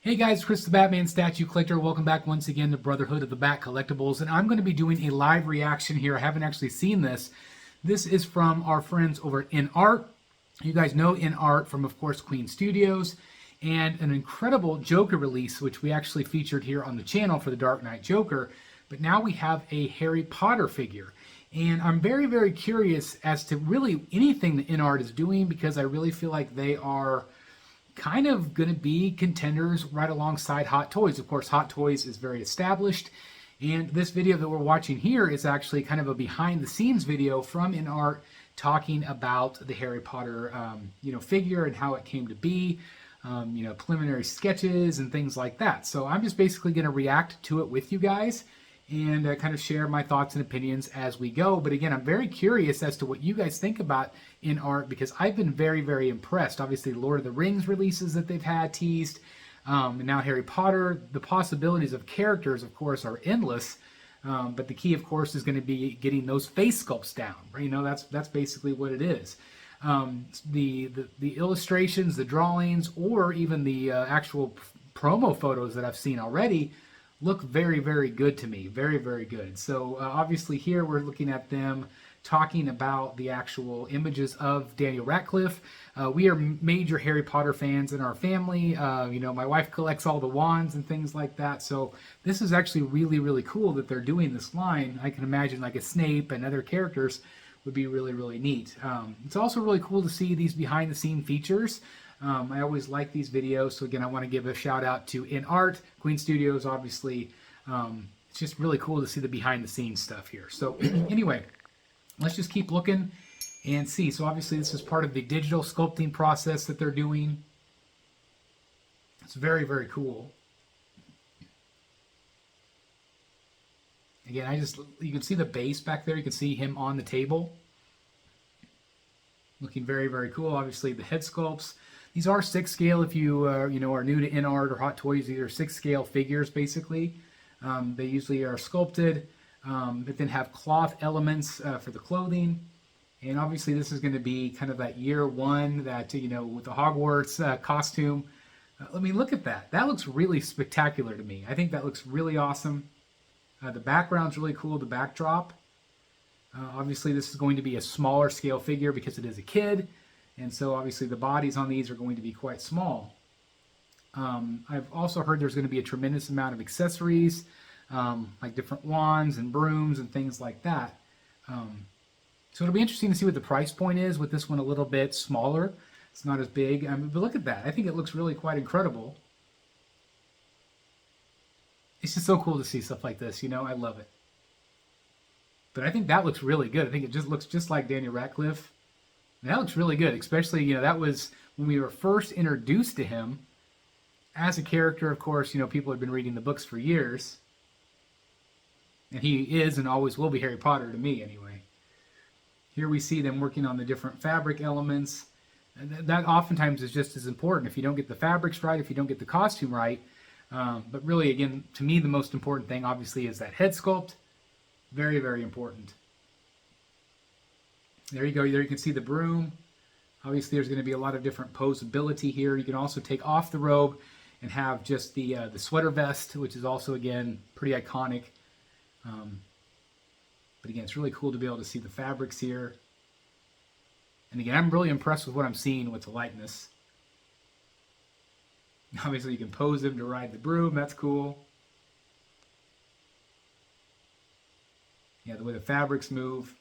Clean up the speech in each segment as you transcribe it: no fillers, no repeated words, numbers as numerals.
Hey guys, Chris the Batman Statue Collector. Welcome back once again to Brotherhood of the Bat Collectibles. And I'm going to be doing a live reaction here. I haven't actually seen this. This is from our friends over at InART. You guys know InART from, of course, Queen Studios. And an incredible Joker release, which we actually featured here on the channel for the Dark Knight Joker. But now we have a Harry Potter figure. And I'm very, very curious as to really anything that InART is doing, because I really feel like they are kind of going to be contenders right alongside Hot Toys. Of course, Hot Toys is very established, and this video that we're watching here is actually kind of a behind-the-scenes video from InART talking about the Harry Potter, figure and how it came to be, preliminary sketches and things like that. So I'm just basically going to react to it with you guys and kind of share my thoughts and opinions as we go. But again, I'm very curious as to what you guys think about InART, because I've been very, very impressed. Obviously, Lord of the Rings releases that they've had teased, and now Harry Potter. The possibilities of characters, of course, are endless. But the key, of course, is going to be getting those face sculpts down. You know, that's basically what it is. The illustrations, the drawings, or even the actual promo photos that I've seen already look very, very good to me. Very, very good. So obviously here we're looking at them talking about the actual images of Daniel Radcliffe. We are major Harry Potter fans in our family. My wife collects all the wands and things like that. So this is actually really, really cool that they're doing this line. I can imagine like a Snape and other characters would be really, really neat. It's also really cool to see these behind the scene features. I always like these videos, so again, I want to give a shout out to InART, Queen Studios, obviously. It's just really cool to see the behind the scenes stuff here. So anyway, let's just keep looking and see. So obviously this is part of the digital sculpting process that they're doing. It's very, very cool. Again, you can see the base back there. You can see him on the table. Looking very, very cool. Obviously the head sculpts. These are 6 scale if you are new to InART or Hot Toys. These are 6 scale figures basically. They usually are sculpted, but then have cloth elements for the clothing. And obviously this is going to be kind of that year one that, with the Hogwarts costume. I mean, look at that. That looks really spectacular to me. I think that looks really awesome. The background's really cool, the backdrop. Obviously this is going to be a smaller scale figure because it is a kid. And so obviously the bodies on these are going to be quite small. I've also heard there's going to be a tremendous amount of accessories, like different wands and brooms and things like that. So it'll be interesting to see what the price point is with this one a little bit smaller. It's not as big, but look at that. I think it looks really quite incredible. It's just so cool to see stuff like this, I love it. But I think that looks really good. I think it just looks just like Daniel Radcliffe. That looks really good, especially, that was when we were first introduced to him as a character. Of course, people have been reading the books for years. And he is and always will be Harry Potter to me, anyway. Here we see them working on the different fabric elements. And that oftentimes is just as important. If you don't get the fabrics right, if you don't get the costume right. But really, again, to me, the most important thing, obviously, is that head sculpt. Very, very important. There you go. There you can see the broom. Obviously, there's going to be a lot of different posability here. You can also take off the robe and have just the sweater vest, which is also, again, pretty iconic. But again, it's really cool to be able to see the fabrics here. And again, I'm really impressed with what I'm seeing with the lightness. Obviously, you can pose him to ride the broom. That's cool. Yeah, the way the fabrics move.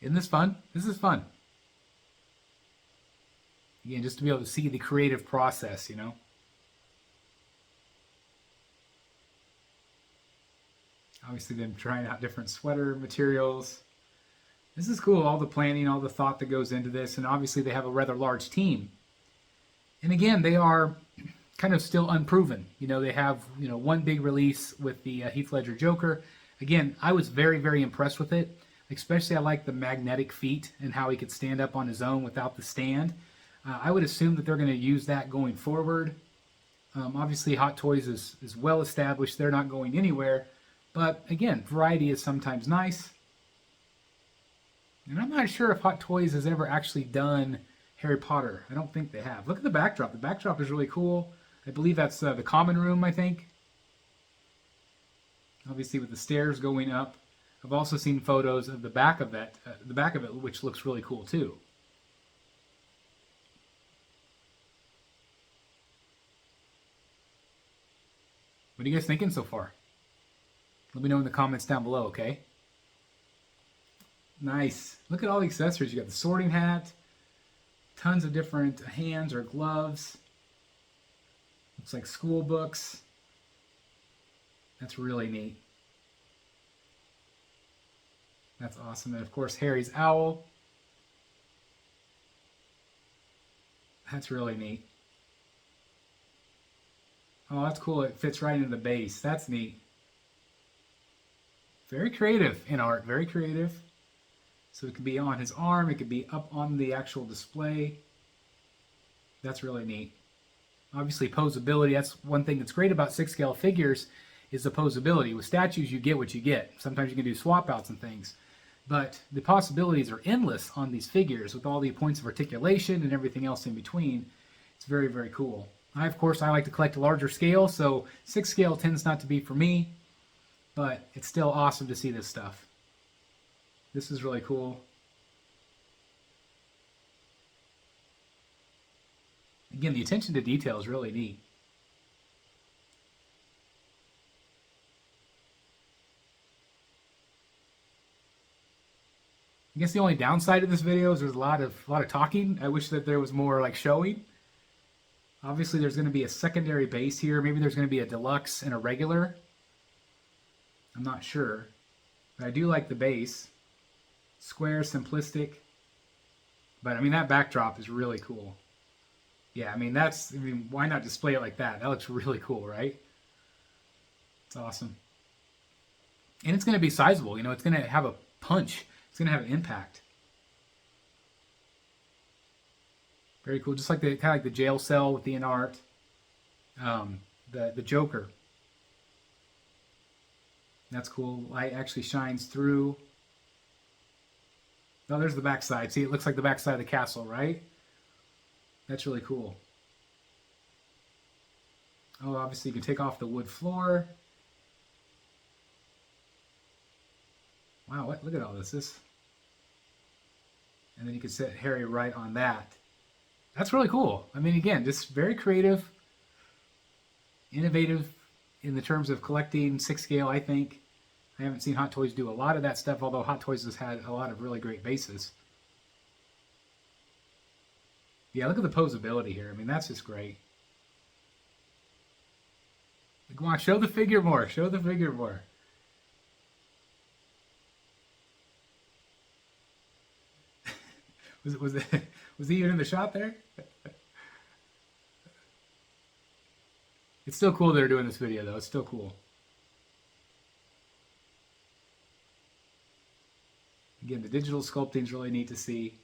Isn't this fun? This is fun. Again, just to be able to see the creative process, Obviously, them trying out different sweater materials. This is cool, all the planning, all the thought that goes into this, and obviously they have a rather large team. And again, they are kind of still unproven. They have, one big release with the Heath Ledger Joker. Again, I was very, very impressed with it. Especially I like the magnetic feet and how he could stand up on his own without the stand. I would assume that they're going to use that going forward. Obviously, Hot Toys is well established. They're not going anywhere. But again, variety is sometimes nice. And I'm not sure if Hot Toys has ever actually done Harry Potter. I don't think they have. Look at the backdrop. The backdrop is really cool. I believe that's the common room, I think. Obviously with the stairs going up. I've also seen photos of the back of it, which looks really cool too. What are you guys thinking so far? Let me know in the comments down below, okay? Nice. Look at all the accessories. You got the sorting hat, tons of different hands or gloves. Looks like school books. That's really neat. That's awesome. And of course, Harry's owl. That's really neat. Oh, that's cool. It fits right into the base. That's neat. Very creative in art. Very creative. So it could be on his arm. It could be up on the actual display. That's really neat. Obviously, posability. That's one thing that's great about 6-scale figures is the posability. With statues, you get what you get. Sometimes you can do swap outs and things. But the possibilities are endless on these figures with all the points of articulation and everything else in between. It's very, very cool. Of course, I like to collect a larger scale, so 6 scale tends not to be for me, but it's still awesome to see this stuff. This is really cool. Again, the attention to detail is really neat. I guess the only downside of this video is there's a lot of talking. I wish that there was more like showing. Obviously, there's going to be a secondary base here. Maybe there's going to be a deluxe and a regular. I'm not sure. But I do like the base. Square, simplistic. But, I mean, that backdrop is really cool. Yeah, I mean, why not display it like that? That looks really cool, right? It's awesome. And it's going to be sizable. You know, it's going to have a punch. It's going to have an impact. Very cool, just like kind of like the jail cell with the InART, the Joker. That's cool. Light actually shines through. Oh, there's the backside. See, it looks like the backside of the castle, right? That's really cool. Oh, obviously you can take off the wood floor. Wow, look at all this. And then you can set Harry right on that. That's really cool. I mean, again, just very creative, innovative in the terms of collecting 6 scale, I think. I haven't seen Hot Toys do a lot of that stuff, although Hot Toys has had a lot of really great bases. Yeah, look at the posability here. I mean, that's just great. Come on, show the figure more. Show the figure more. Was he even in the shot there? It's still cool they're doing this video, though. It's still cool. Again, the digital sculpting is really neat to see.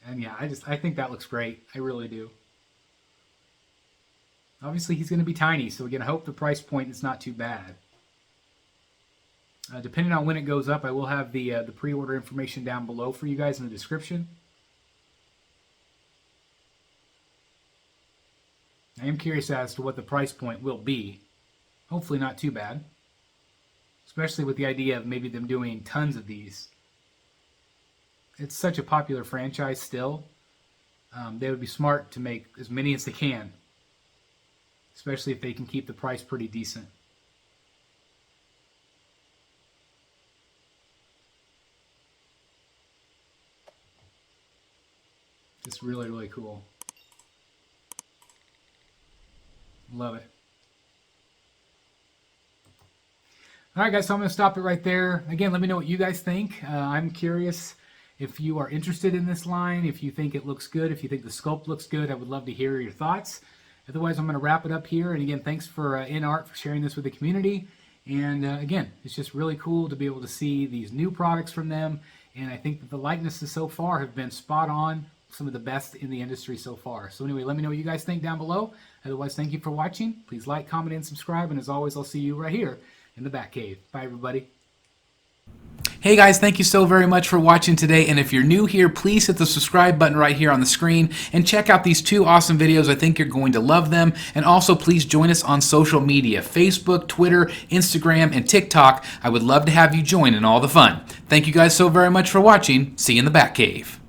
And yeah, I think that looks great. I really do. Obviously, he's going to be tiny, so again, I hope the price point is not too bad. Depending on when it goes up, I will have the pre-order information down below for you guys in the description. I am curious as to what the price point will be. Hopefully not too bad. Especially with the idea of maybe them doing tons of these. It's such a popular franchise still. They would be smart to make as many as they can. Especially if they can keep the price pretty decent. Just really, really cool. Love it. All right, guys, so I'm going to stop it right there. Again, let me know what you guys think. I'm curious if you are interested in this line, if you think it looks good, if you think the sculpt looks good. I would love to hear your thoughts. Otherwise, I'm going to wrap it up here. And again, thanks for InART for sharing this with the community. And again, it's just really cool to be able to see these new products from them. And I think that the likenesses so far have been spot on. Some of the best in the industry so far. So anyway, let me know what you guys think down below. Otherwise, thank you for watching. Please like, comment, and subscribe. And as always, I'll see you right here in the Bat Cave. Bye, everybody. Hey guys, thank you so very much for watching today, and if you're new here, please hit the subscribe button right here on the screen and check out these two awesome videos. I think you're going to love them. And also please join us on social media, Facebook, Twitter, Instagram, and TikTok. I would love to have you join in all the fun. Thank you guys so very much for watching. See you in the Batcave.